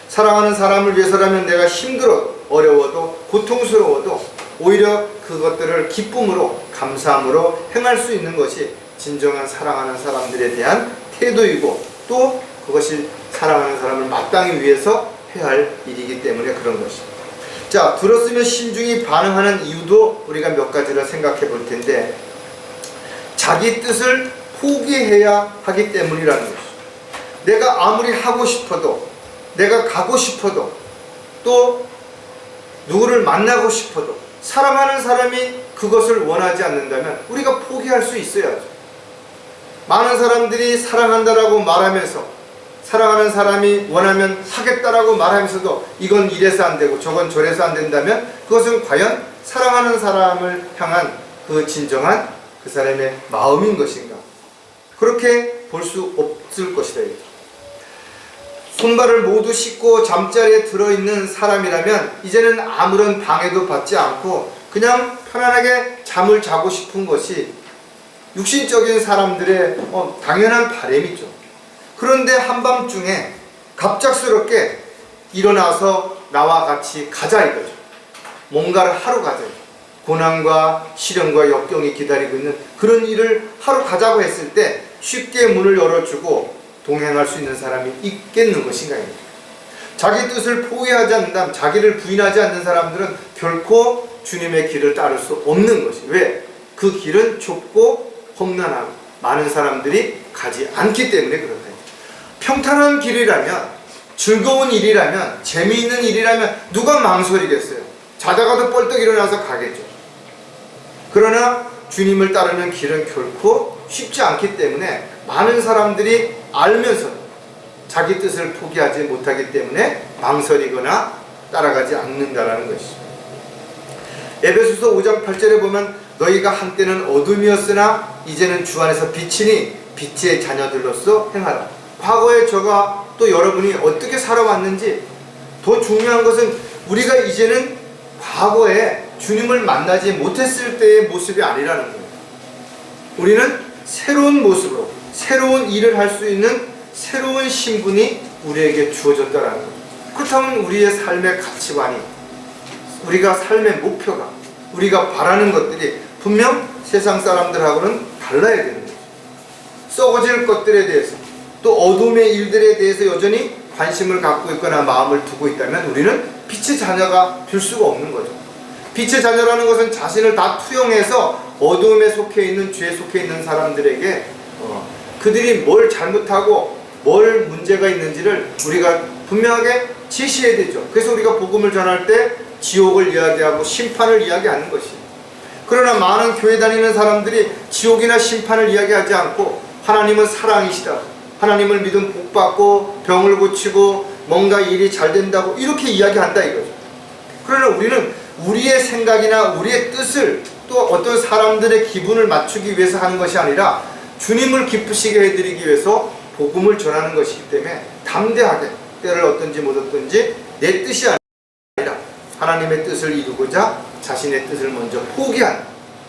사랑하는 사람을 위해서라면 내가 힘들어도 어려워도 고통스러워도 오히려 그것들을 기쁨으로 감사함으로 행할 수 있는 것이 진정한 사랑하는 사람들에 대한 태도이고 또 그것이 사랑하는 사람을 마땅히 위해서 해야 할 일이기 때문에 그런 것입니다. 자, 들었으면 신중히 반응하는 이유도 우리가 몇 가지를 생각해 볼 텐데, 자기 뜻을 포기해야 하기 때문이라는 것이죠. 내가 아무리 하고 싶어도, 내가 가고 싶어도, 또 누구를 만나고 싶어도 사랑하는 사람이 그것을 원하지 않는다면 우리가 포기할 수 있어야죠. 많은 사람들이 사랑한다라고 말하면서, 사랑하는 사람이 원하면 하겠다라고 말하면서도 이건 이래서 안 되고 저건 저래서 안 된다면 그것은 과연 사랑하는 사람을 향한 그 진정한 그 사람의 마음인 것인가? 그렇게 볼 수 없을 것이다. 손발을 모두 씻고 잠자리에 들어있는 사람이라면 이제는 아무런 방해도 받지 않고 그냥 편안하게 잠을 자고 싶은 것이 육신적인 사람들의 당연한 바람이죠. 그런데 한밤중에 갑작스럽게 일어나서 나와 같이 가자 이거죠. 뭔가를 하러 가자. 고난과 시련과 역경이 기다리고 있는 그런 일을 하러 가자고 했을 때 쉽게 문을 열어주고 동행할 수 있는 사람이 있겠는 것인가. 자기 뜻을 포기하지 않는다면, 자기를 부인하지 않는 사람들은 결코 주님의 길을 따를 수 없는 것이. 왜? 그 길은 좁고 험난하고 많은 사람들이 가지 않기 때문에 그렇다. 평탄한 길이라면, 즐거운 일이라면, 재미있는 일이라면 누가 망설이겠어요? 자다가도 뻘떡 일어나서 가겠죠. 그러나 주님을 따르는 길은 결코 쉽지 않기 때문에 많은 사람들이 알면서도 자기 뜻을 포기하지 못하기 때문에 망설이거나 따라가지 않는다라는 것이죠. 에베소서 5장 8절에 보면 너희가 한때는 어둠이었으나 이제는 주 안에서 빛이니 빛의 자녀들로서 행하라. 과거에 저가 또 여러분이 어떻게 살아왔는지, 더 중요한 것은 우리가 이제는 과거에 주님을 만나지 못했을 때의 모습이 아니라는 거예요. 우리는 새로운 모습으로 새로운 일을 할 수 있는 새로운 신분이 우리에게 주어졌다는 거예요. 그렇다면 우리의 삶의 가치관이, 우리가 삶의 목표가, 우리가 바라는 것들이 분명 세상 사람들하고는 달라야 되는 거죠. 썩어질 것들에 대해서, 또 어둠의 일들에 대해서 여전히 관심을 갖고 있거나 마음을 두고 있다면 우리는 빛의 자녀가 될 수가 없는 거죠. 빛의 자녀라는 것은 자신을 다 투영해서 어둠에 속해 있는, 죄에 속해 있는 사람들에게 그들이 뭘 잘못하고 뭘 문제가 있는지를 우리가 분명하게 제시해야 되죠. 그래서 우리가 복음을 전할 때 지옥을 이야기하고 심판을 이야기하는 것이에요. 그러나 많은 교회 다니는 사람들이 지옥이나 심판을 이야기하지 않고 하나님은 사랑이시다, 하나님을 믿으면 복받고 병을 고치고 뭔가 일이 잘 된다고 이렇게 이야기한다 이거죠. 그러나 우리는 우리의 생각이나 우리의 뜻을 또 어떤 사람들의 기분을 맞추기 위해서 하는 것이 아니라 주님을 기쁘시게 해드리기 위해서 복음을 전하는 것이기 때문에 담대하게 때를 얻든지 못 얻든지 내 뜻이 아니라 하나님의 뜻을 이루고자 자신의 뜻을 먼저 포기하는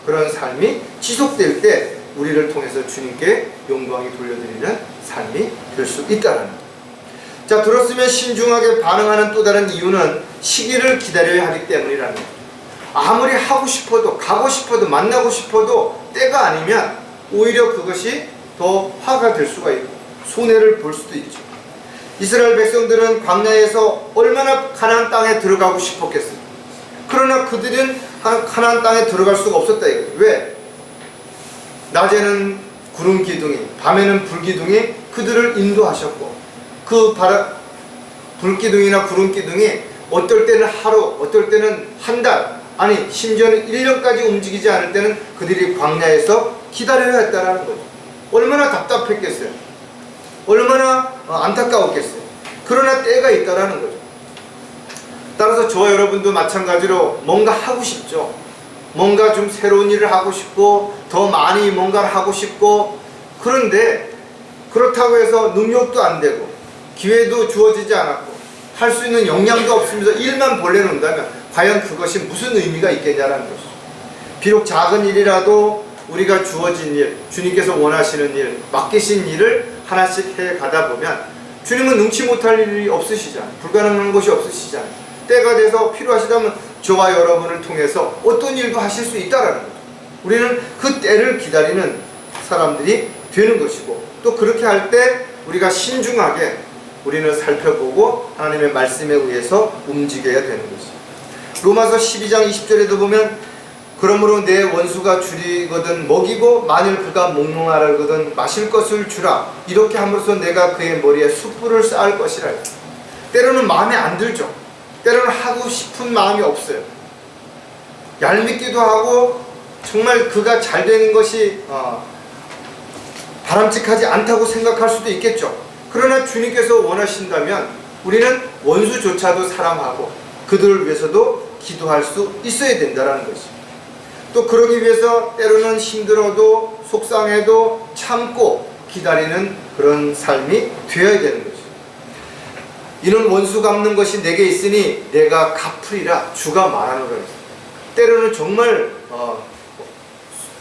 그런 삶이 지속될 때 우리를 통해서 주님께 영광이 돌려드리는 삶이 될 수 있다는 것. 자, 들었으면 신중하게 반응하는 또 다른 이유는 시기를 기다려야 하기 때문이라는 거예요. 아무리 하고 싶어도 가고 싶어도 만나고 싶어도 때가 아니면 오히려 그것이 더 화가 될 수가 있고 손해를 볼 수도 있죠. 이스라엘 백성들은 광야에서 얼마나 가나안 땅에 들어가고 싶었겠어요. 그러나 그들은 가나안 땅에 들어갈 수가 없었다 이거예요. 왜? 낮에는 구름 기둥이, 밤에는 불 기둥이 그들을 인도하셨고, 그 불 기둥이나 구름 기둥이 어떨 때는 하루, 어떨 때는 한 달, 아니 심지어는 1년까지 움직이지 않을 때는 그들이 광야에서 기다려야 했다라는 거죠. 얼마나 답답했겠어요. 얼마나 안타까웠겠어요. 그러나 때가 있다라는 거죠. 따라서 저와 여러분도 마찬가지로 뭔가 하고 싶죠. 뭔가 좀 새로운 일을 하고 싶고 더 많이 뭔가를 하고 싶고, 그런데 그렇다고 해서 능력도 안 되고 기회도 주어지지 않았고 할 수 있는 역량도 없으면서 일만 벌려놓는다면 과연 그것이 무슨 의미가 있겠냐라는 것이죠. 비록 작은 일이라도 우리가 주어진 일, 주님께서 원하시는 일, 맡기신 일을 하나씩 해 가다 보면 주님은 능치 못할 일이 없으시잖아요. 불가능한 것이 없으시잖아요. 때가 돼서 필요하시다면 저와 여러분을 통해서 어떤 일도 하실 수 있다라는 거죠. 우리는 그 때를 기다리는 사람들이 되는 것이고, 또 그렇게 할 때 우리가 신중하게 우리는 살펴보고 하나님의 말씀에 의해서 움직여야 되는 것이죠. 로마서 12장 20절에도 보면 그러므로 내 원수가 줄이거든 먹이고 만일 그가 몽롱하거든 마실 것을 주라. 이렇게 함으로써 내가 그의 머리에 숯불을 쌓을 것이라. 때로는 마음에 안 들죠. 때로는 하고 싶은 마음이 없어요. 얄밉기도 하고 정말 그가 잘 되는 것이 바람직하지 않다고 생각할 수도 있겠죠. 그러나 주님께서 원하신다면 우리는 원수조차도 사랑하고 그들을 위해서도 기도할 수 있어야 된다는 것이죠. 또 그러기 위해서 때로는 힘들어도 속상해도 참고 기다리는 그런 삶이 되어야 되는 것이죠. 이는 원수 갚는 것이 내게 있으니 내가 갚으리라 주가 말하노라 했어요. 때로는 정말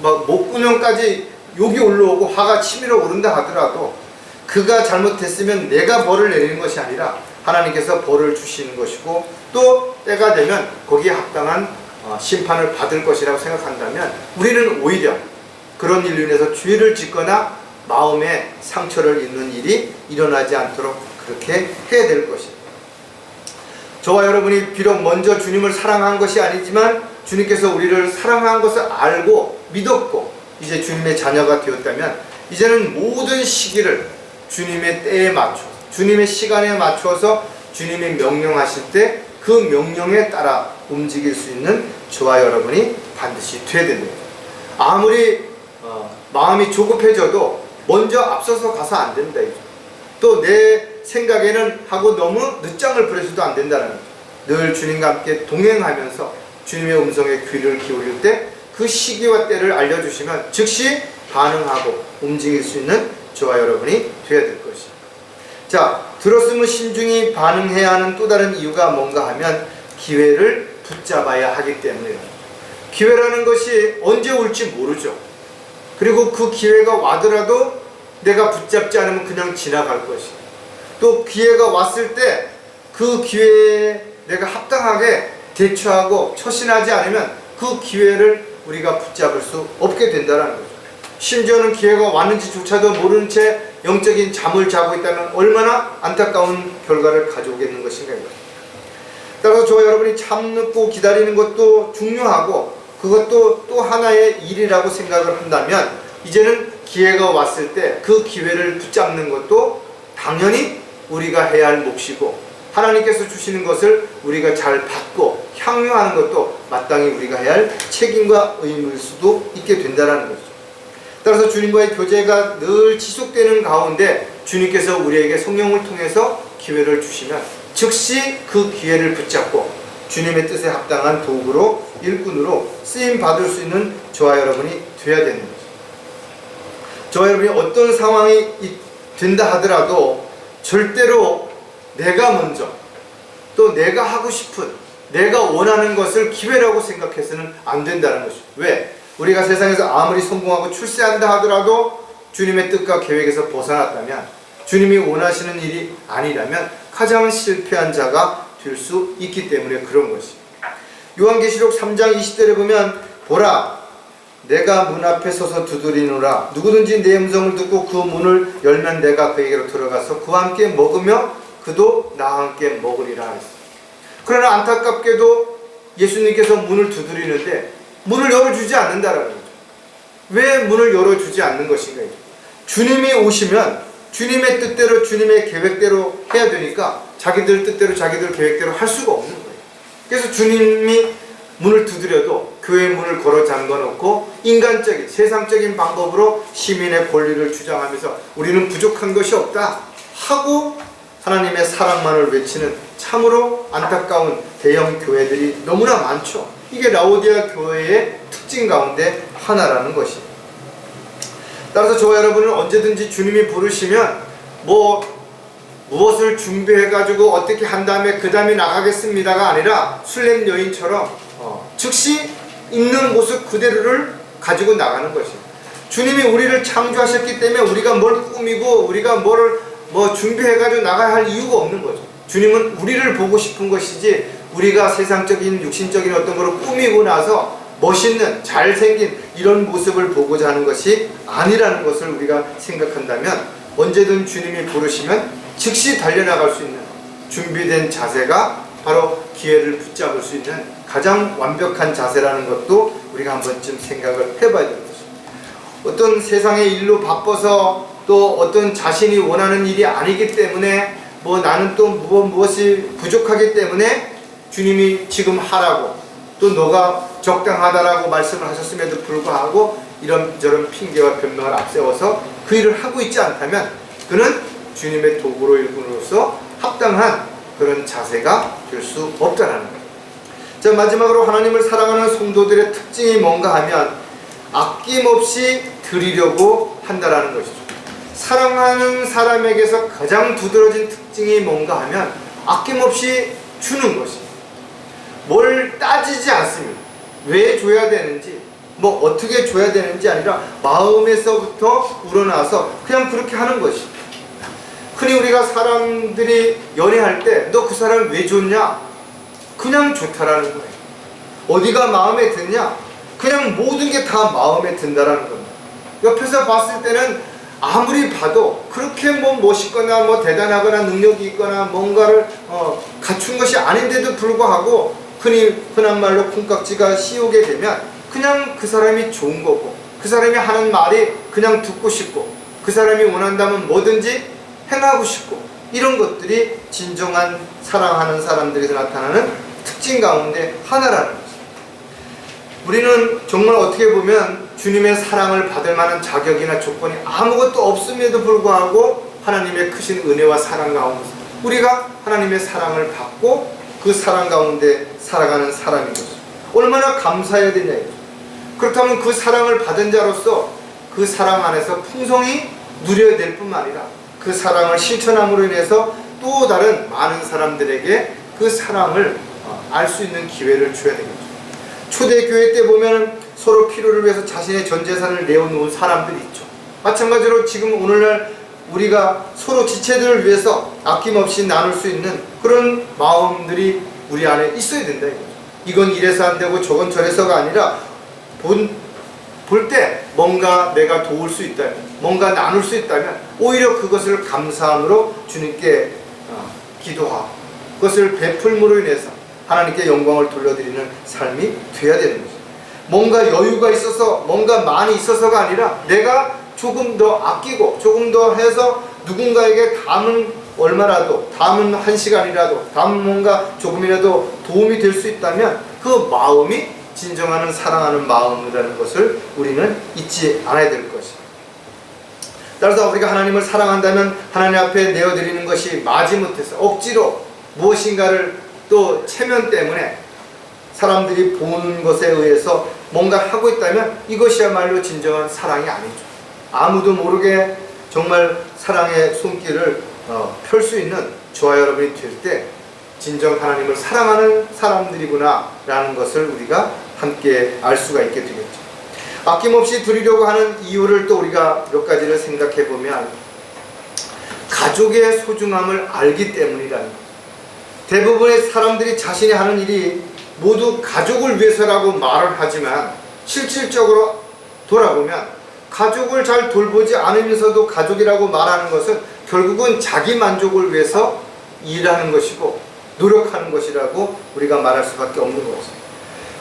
막 목구멍까지 욕이 올라오고 화가 치밀어 오른다 하더라도 그가 잘못했으면 내가 벌을 내리는 것이 아니라 하나님께서 벌을 주시는 것이고, 또 때가 되면 거기에 합당한 심판을 받을 것이라고 생각한다면 우리는 오히려 그런 일로 인해서 죄를 짓거나 마음에 상처를 입는 일이 일어나지 않도록 그렇게 해야 될 것입니다. 저와 여러분이 비록 먼저 주님을 사랑한 것이 아니지만 주님께서 우리를 사랑한 것을 알고 믿었고 이제 주님의 자녀가 되었다면 이제는 모든 시기를 주님의 때에 맞춰, 주님의 시간에 맞춰서 주님이 명령하실 때 그 명령에 따라 움직일 수 있는 저와 여러분이 반드시 되어야 됩니다. 아무리 마음이 조급해져도 먼저 앞서서 가서 안 된다. 또 내 생각에는 하고 너무 늦장을 부려서도 안 된다는 거죠. 늘 주님과 함께 동행하면서 주님의 음성에 귀를 기울일 때 그 시기와 때를 알려주시면 즉시 반응하고 움직일 수 있는 저와 여러분이 되어야 될 것입니다. 자, 들었으면 신중히 반응해야 하는 또 다른 이유가 뭔가 하면 기회를 붙잡아야 하기 때문이에요. 기회라는 것이 언제 올지 모르죠. 그리고 그 기회가 와더라도 내가 붙잡지 않으면 그냥 지나갈 것이에요. 또 기회가 왔을 때 그 기회에 내가 합당하게 대처하고 처신하지 않으면 그 기회를 우리가 붙잡을 수 없게 된다는 거죠. 심지어는 기회가 왔는지조차도 모르는 채 영적인 잠을 자고 있다면 얼마나 안타까운 결과를 가져오겠는 것인가요. 따라서 저와 여러분이 참고 기다리는 것도 중요하고 그것도 또 하나의 일이라고 생각을 한다면 이제는 기회가 왔을 때 그 기회를 붙잡는 것도 당연히 우리가 해야 할 몫이고, 하나님께서 주시는 것을 우리가 잘 받고 향유하는 것도 마땅히 우리가 해야 할 책임과 의무일 수도 있게 된다는 거죠. 따라서 주님과의 교제가 늘 지속되는 가운데 주님께서 우리에게 성령을 통해서 기회를 주시면 즉시 그 기회를 붙잡고 주님의 뜻에 합당한 도구로, 일꾼으로 쓰임 받을 수 있는 저와 여러분이 되어야 되는 거죠. 저와 여러분이 어떤 상황이 된다 하더라도 절대로 내가 먼저, 또 내가 하고 싶은, 내가 원하는 것을 기회라고 생각해서는 안 된다는 것이죠. 왜? 우리가 세상에서 아무리 성공하고 출세한다 하더라도 주님의 뜻과 계획에서 벗어났다면, 주님이 원하시는 일이 아니라면 가장 실패한 자가 될 수 있기 때문에 그런 것이. 요한계시록 3장 20절에 보면, 보라, 내가 문 앞에 서서 두드리노라. 누구든지 내 음성을 듣고 그 문을 열면 내가 그에게로 들어가서 그와 함께 먹으며 그도 나와 함께 먹으리라 했어요. 그러나 안타깝게도 예수님께서 문을 두드리는데 문을 열어주지 않는다라는 거죠. 왜 문을 열어주지 않는 것인가? 주님이 오시면 주님의 뜻대로, 주님의 계획대로 해야 되니까 자기들 뜻대로, 자기들 계획대로 할 수가 없는 거예요. 그래서 주님이 문을 두드려도 교회의 문을 걸어 잠궈놓고 인간적인, 세상적인 방법으로 시민의 권리를 주장하면서 우리는 부족한 것이 없다 하고 하나님의 사랑만을 외치는 참으로 안타까운 대형 교회들이 너무나 많죠. 이게 라오디아 교회의 특징 가운데 하나라는 것이에요. 따라서 저와 여러분은 언제든지 주님이 부르시면 무엇을 준비해가지고 어떻게 한 다음에 그 다음에 나가겠습니다가 아니라 술렘 여인처럼 즉시 있는 모습 그대로를 가지고 나가는 것이에요. 주님이 우리를 창조하셨기 때문에 우리가 뭘 꾸미고 우리가 뭐를 준비해가지고 나가야 할 이유가 없는 거죠. 주님은 우리를 보고 싶은 것이지 우리가 세상적인 육신적인 어떤 것을 꾸미고 나서 멋있는 잘생긴 이런 모습을 보고자 하는 것이 아니라는 것을 우리가 생각한다면 언제든 주님이 부르시면 즉시 달려나갈 수 있는 준비된 자세가 바로 기회를 붙잡을 수 있는 가장 완벽한 자세라는 것도 우리가 한 번쯤 생각을 해봐야 되는 것입니다. 어떤 세상의 일로 바빠서 또 어떤 자신이 원하는 일이 아니기 때문에 나는 또 무엇이 부족하기 때문에 주님이 지금 하라고 또 너가 적당하다라고 말씀을 하셨음에도 불구하고 이런저런 핑계와 변명을 앞세워서 그 일을 하고 있지 않다면 그는 주님의 도구로 일꾼으로서 합당한 그런 자세가 될 수 없다는 거예요. 자, 마지막으로 하나님을 사랑하는 성도들의 특징이 뭔가 하면 아낌없이 드리려고 한다라는 것이죠. 사랑하는 사람에게서 가장 두드러진 특징이 뭔가 하면 아낌없이 주는 것입니다. 뭘 따지지 않습니다. 왜 줘야 되는지, 어떻게 줘야 되는지 아니라 마음에서부터 우러나서 그냥 그렇게 하는 것입니다. 흔히 우리가 사람들이 연애할 때 너 그 사람 왜 좋냐? 그냥 좋다라는 거예요. 어디가 마음에 드냐? 그냥 모든 게 다 마음에 든다라는 겁니다. 옆에서 봤을 때는 아무리 봐도 그렇게 멋있거나 대단하거나 능력이 있거나 뭔가를 갖춘 것이 아닌데도 불구하고 흔한 말로 콩깍지가 씌우게 되면 그냥 그 사람이 좋은 거고 그 사람이 하는 말이 그냥 듣고 싶고 그 사람이 원한다면 뭐든지 행하고 싶고 이런 것들이 진정한 사랑하는 사람들에서 나타나는 특징 가운데 하나라는 거죠. 우리는 정말 어떻게 보면 주님의 사랑을 받을 만한 자격이나 조건이 아무것도 없음에도 불구하고 하나님의 크신 은혜와 사랑 가운데 우리가 하나님의 사랑을 받고 그 사랑 가운데 살아가는 사람인 거죠. 얼마나 감사해야 되냐 이거죠. 그렇다면 그 사랑을 받은 자로서 그 사랑 안에서 풍성히 누려야 될 뿐만 아니라 그 사랑을 실천함으로 인해서 또 다른 많은 사람들에게 그 사랑을 알 수 있는 기회를 줘야 되겠죠. 초대교회 때 보면 서로 필요를 위해서 자신의 전 재산을 내어놓은 사람들이 있죠. 마찬가지로 지금 오늘날 우리가 서로 지체들을 위해서 아낌없이 나눌 수 있는 그런 마음들이 우리 안에 있어야 된다 이거죠. 이건 이래서 안 되고 저건 저래서가 아니라 볼 때 뭔가 내가 도울 수 있다면 뭔가 나눌 수 있다면 오히려 그것을 감사함으로 주님께 기도하고 그것을 베풀므로 인해서 하나님께 영광을 돌려드리는 삶이 돼야 되는 거죠. 뭔가 여유가 있어서 뭔가 많이 있어서가 아니라 내가 조금 더 아끼고 조금 더 해서 누군가에게 담은 얼마라도 담은 한 시간이라도 담은 뭔가 조금이라도 도움이 될 수 있다면 그 마음이 진정하는 사랑하는 마음이라는 것을 우리는 잊지 않아야 될 것입니다. 따라서 우리가 하나님을 사랑한다면 하나님 앞에 내어드리는 것이 마지못해서 억지로 무엇인가를 또 체면 때문에 사람들이 보는 것에 의해서 뭔가 하고 있다면 이것이야말로 진정한 사랑이 아니죠. 아무도 모르게 정말 사랑의 손길을 펼 수 있는 저와 여러분이 될 때 진정 하나님을 사랑하는 사람들이구나 라는 것을 우리가 함께 알 수가 있게 되겠죠. 아낌없이 드리려고 하는 이유를 또 우리가 몇 가지를 생각해 보면 가족의 소중함을 알기 때문이라는 거예요. 대부분의 사람들이 자신이 하는 일이 모두 가족을 위해서라고 말을 하지만 실질적으로 돌아보면 가족을 잘 돌보지 않으면서도 가족이라고 말하는 것은 결국은 자기 만족을 위해서 일하는 것이고 노력하는 것이라고 우리가 말할 수밖에 없는 것입니다.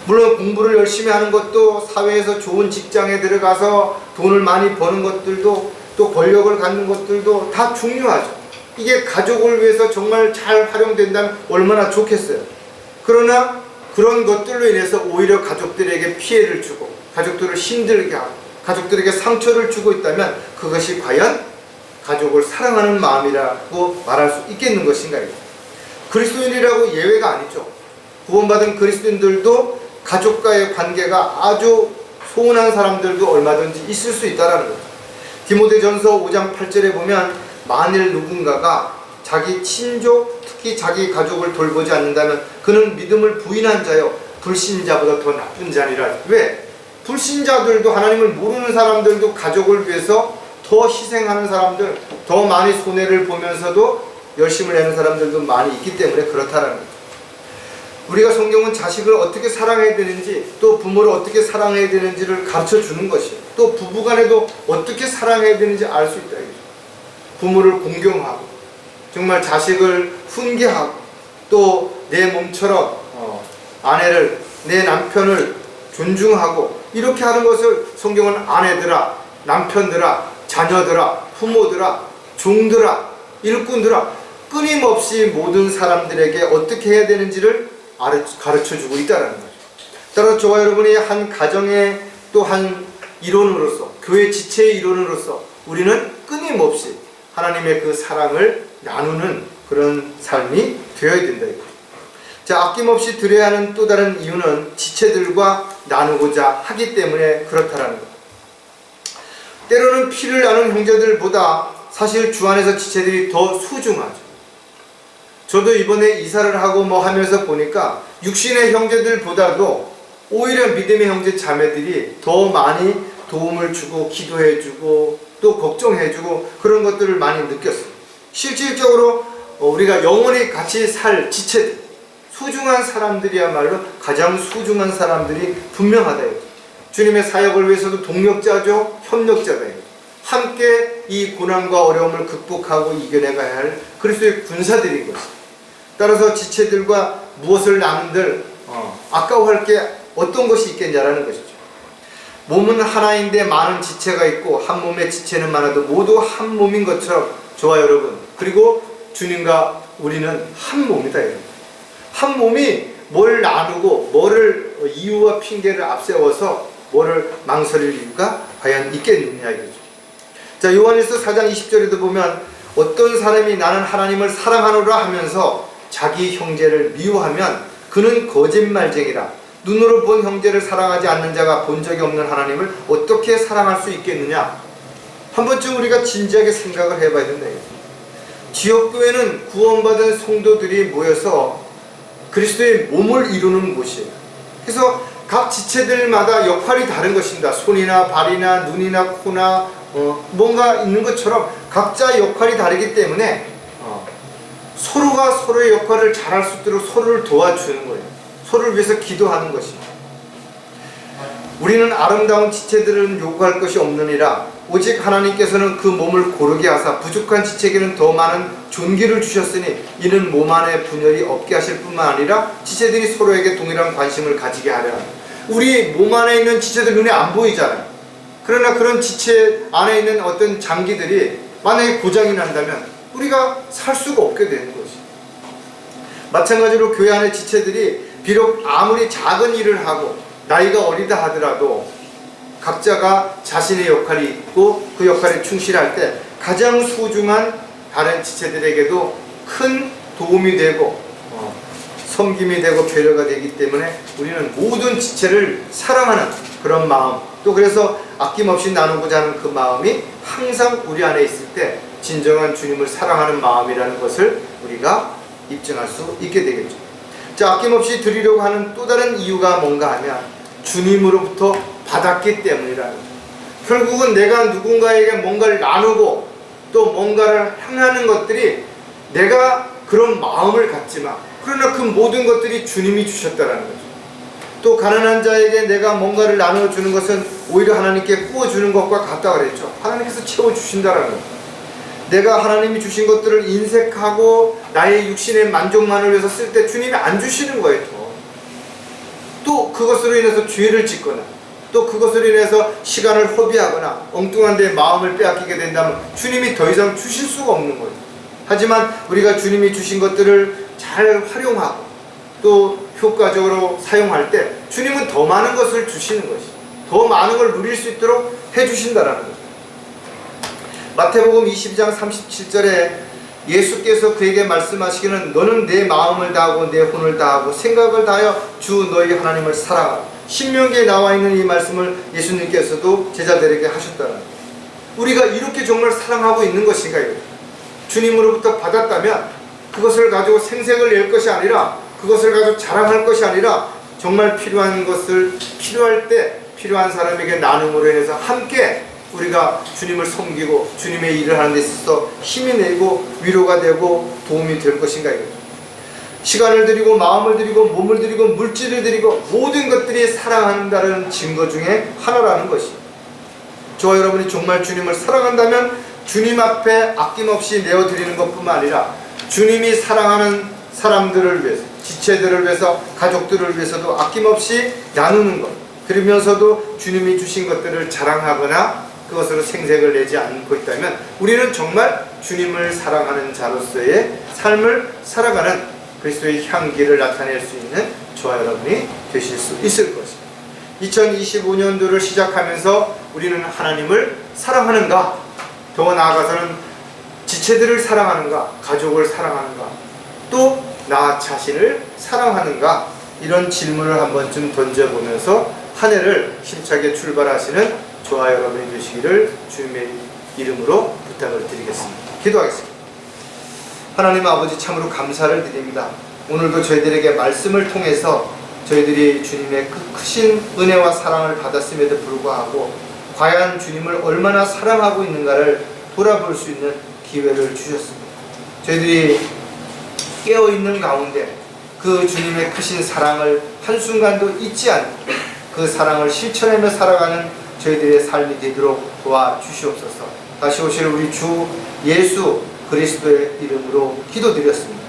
물론 공부를 열심히 하는 것도, 사회에서 좋은 직장에 들어가서 돈을 많이 버는 것들도, 또 권력을 갖는 것들도 다 중요하죠. 이게 가족을 위해서 정말 잘 활용된다면 얼마나 좋겠어요. 그러나 그런 것들로 인해서 오히려 가족들에게 피해를 주고 가족들을 힘들게 하고 가족들에게 상처를 주고 있다면 그것이 과연 가족을 사랑하는 마음이라고 말할 수 있겠는 것인가요? 그리스도인이라고 예외가 아니죠. 구원받은 그리스도인들도 가족과의 관계가 아주 소원한 사람들도 얼마든지 있을 수 있다는 거죠. 디모데전서 5장 8절에 보면 만일 누군가가 자기 친족, 특히 자기 가족을 돌보지 않는다면 그는 믿음을 부인한 자요 불신자보다 더 나쁜 자니라. 왜? 불신자들도, 하나님을 모르는 사람들도 가족을 위해서 더 희생하는 사람들, 더 많이 손해를 보면서도 열심을 내는 사람들도 많이 있기 때문에 그렇다는 거죠. 우리가 성경은 자식을 어떻게 사랑해야 되는지, 또 부모를 어떻게 사랑해야 되는지를 가르쳐 주는 것이에요. 또 부부간에도 어떻게 사랑해야 되는지 알 수 있다. 부모를 공경하고 정말 자식을 훈계하고 또 내 몸처럼 아내를, 내 남편을 존중하고 이렇게 하는 것을 성경은 아내들아, 남편들아, 자녀들아, 부모들아, 종들아, 일꾼들아 끊임없이 모든 사람들에게 어떻게 해야 되는지를 가르쳐주고 있다는 거죠. 따라서 저와 여러분이 한 가정의 또 한 일원으로서, 교회 지체의 일원으로서 우리는 끊임없이 하나님의 그 사랑을 나누는 그런 삶이 되어야 된다. 자, 아낌없이 드려야 하는 또 다른 이유는 지체들과 나누고자 하기 때문에 그렇다라는 것. 때로는 피를 나눈 형제들보다 사실 주 안에서 지체들이 더 소중하죠. 저도 이번에 이사를 하고 뭐 하면서 보니까 육신의 형제들보다도 오히려 믿음의 형제 자매들이 더 많이 도움을 주고 기도해주고 또 걱정해주고 그런 것들을 많이 느꼈어요. 실질적으로 우리가 영원히 같이 살 지체들, 소중한 사람들이야말로 가장 소중한 사람들이 분명하다. 주님의 사역을 위해서도 동력자죠, 협력자다. 함께 이 고난과 어려움을 극복하고 이겨내가야 할 그리스도의 군사들인 것입니다. 따라서 지체들과 무엇을 나눈들 아까워할 게 어떤 것이 있겠냐라는 것이죠. 몸은 하나인데 많은 지체가 있고 한 몸의 지체는 많아도 모두 한 몸인 것처럼 저와 여러분, 그리고 주님과 우리는 한 몸이다. 한 몸이 뭘 나누고 뭐를 이유와 핑계를 앞세워서 뭐를 망설일 이유가 과연 있겠느냐 이거죠. 자, 요한일서 4장 20절에도 보면 어떤 사람이 나는 하나님을 사랑하노라 하면서 자기 형제를 미워하면 그는 거짓말쟁이라. 눈으로 본 형제를 사랑하지 않는 자가 본 적이 없는 하나님을 어떻게 사랑할 수 있겠느냐. 한 번쯤 우리가 진지하게 생각을 해봐야 된다. 지역교회는 구원받은 성도들이 모여서 그리스도의 몸을 이루는 곳이에요. 그래서 각 지체들마다 역할이 다른 것입니다. 손이나 발이나 눈이나 코나 뭔가 있는 것처럼 각자 역할이 다르기 때문에 서로가 서로의 역할을 잘할 수 있도록 서로를 도와주는 거예요. 서로를 위해서 기도하는 것입니다. 우리는 아름다운 지체들은 요구할 것이 없느니라. 오직 하나님께서는 그 몸을 고르게 하사 부족한 지체에게는 더 많은 존귀를 주셨으니 이는 몸 안에 분열이 없게 하실 뿐만 아니라 지체들이 서로에게 동일한 관심을 가지게 하려. 우리 몸 안에 있는 지체들 눈에 안 보이잖아요. 그러나 그런 지체 안에 있는 어떤 장기들이 만약에 고장이 난다면 우리가 살 수가 없게 되는 것이. 마찬가지로 교회 안의 지체들이 비록 아무리 작은 일을 하고 나이가 어리다 하더라도 각자가 자신의 역할이 있고 그 역할에 충실할 때 가장 소중한 다른 지체들에게도 큰 도움이 되고 섬김이 되고 배려가 되기 때문에 우리는 모든 지체를 사랑하는 그런 마음, 또 그래서 아낌없이 나누고자 하는 그 마음이 항상 우리 안에 있을 때 진정한 주님을 사랑하는 마음이라는 것을 우리가 입증할 수 있게 되겠죠. 자, 아낌없이 드리려고 하는 또 다른 이유가 뭔가 하면 주님으로부터 받았기 때문이라는 거죠. 결국은 내가 누군가에게 뭔가를 나누고 또 뭔가를 향하는 것들이 내가 그런 마음을 갖지만 그러나 그 모든 것들이 주님이 주셨다라는 거죠. 또 가난한 자에게 내가 뭔가를 나눠주는 것은 오히려 하나님께 구워주는 것과 같다고 그랬죠. 하나님께서 채워주신다라는 거죠. 내가 하나님이 주신 것들을 인색하고 나의 육신의 만족만을 위해서 쓸 때 주님이 안 주시는 거예요. 또 그것으로 인해서 죄를 짓거나 또 그것으로 인해서 시간을 허비하거나 엉뚱한 데 마음을 빼앗기게 된다면 주님이 더 이상 주실 수가 없는 거예요. 하지만 우리가 주님이 주신 것들을 잘 활용하고 또 효과적으로 사용할 때 주님은 더 많은 것을 주시는 것이, 더 많은 걸 누릴 수 있도록 해주신다라는 거죠. 마태복음 22장 37절에 예수께서 그에게 말씀하시기는 너는 내 마음을 다하고 내 혼을 다하고 생각을 다하여 주 너희 하나님을 사랑하라. 신명기에 나와 있는 이 말씀을 예수님께서도 제자들에게 하셨다는 거예요. 우리가 이렇게 정말 사랑하고 있는 것인가 이거죠. 주님으로부터 받았다면 그것을 가지고 생색을 낼 것이 아니라, 그것을 가지고 자랑할 것이 아니라 정말 필요한 것을 필요할 때 필요한 사람에게 나눔으로 인해서 함께 우리가 주님을 섬기고 주님의 일을 하는 데 있어서 힘이 내고 위로가 되고 도움이 될 것인가 이거죠. 시간을 드리고 마음을 드리고 몸을 드리고 물질을 드리고 모든 것들이 사랑한다는 증거 중에 하나라는 것이죠. 저와 여러분이 정말 주님을 사랑한다면 주님 앞에 아낌없이 내어드리는 것뿐만 아니라 주님이 사랑하는 사람들을 위해서, 지체들을 위해서, 가족들을 위해서도 아낌없이 나누는 것, 그러면서도 주님이 주신 것들을 자랑하거나 그것으로 생색을 내지 않고 있다면 우리는 정말 주님을 사랑하는 자로서의 삶을 살아가는 그리스도의 향기를 나타낼 수 있는 저와 여러분이 되실 수 있을 것입니다. 2025년도를 시작하면서 우리는 하나님을 사랑하는가? 더 나아가서는 지체들을 사랑하는가? 가족을 사랑하는가? 또 나 자신을 사랑하는가? 이런 질문을 한 번쯤 던져보면서 한 해를 힘차게 출발하시는 저와 여러분이 되시기를 주님의 이름으로 부탁을 드리겠습니다. 기도하겠습니다. 하나님 아버지, 참으로 감사를 드립니다. 오늘도 저희들에게 말씀을 통해서 저희들이 주님의 그 크신 은혜와 사랑을 받았음에도 불구하고 과연 주님을 얼마나 사랑하고 있는가를 돌아볼 수 있는 기회를 주셨습니다. 저희들이 깨어있는 가운데 그 주님의 크신 사랑을 한순간도 잊지 않고 그 사랑을 실천하며 살아가는 저희들의 삶이 되도록 도와주시옵소서. 다시 오실 우리 주 예수 그리스도의 이름으로 기도드렸습니다.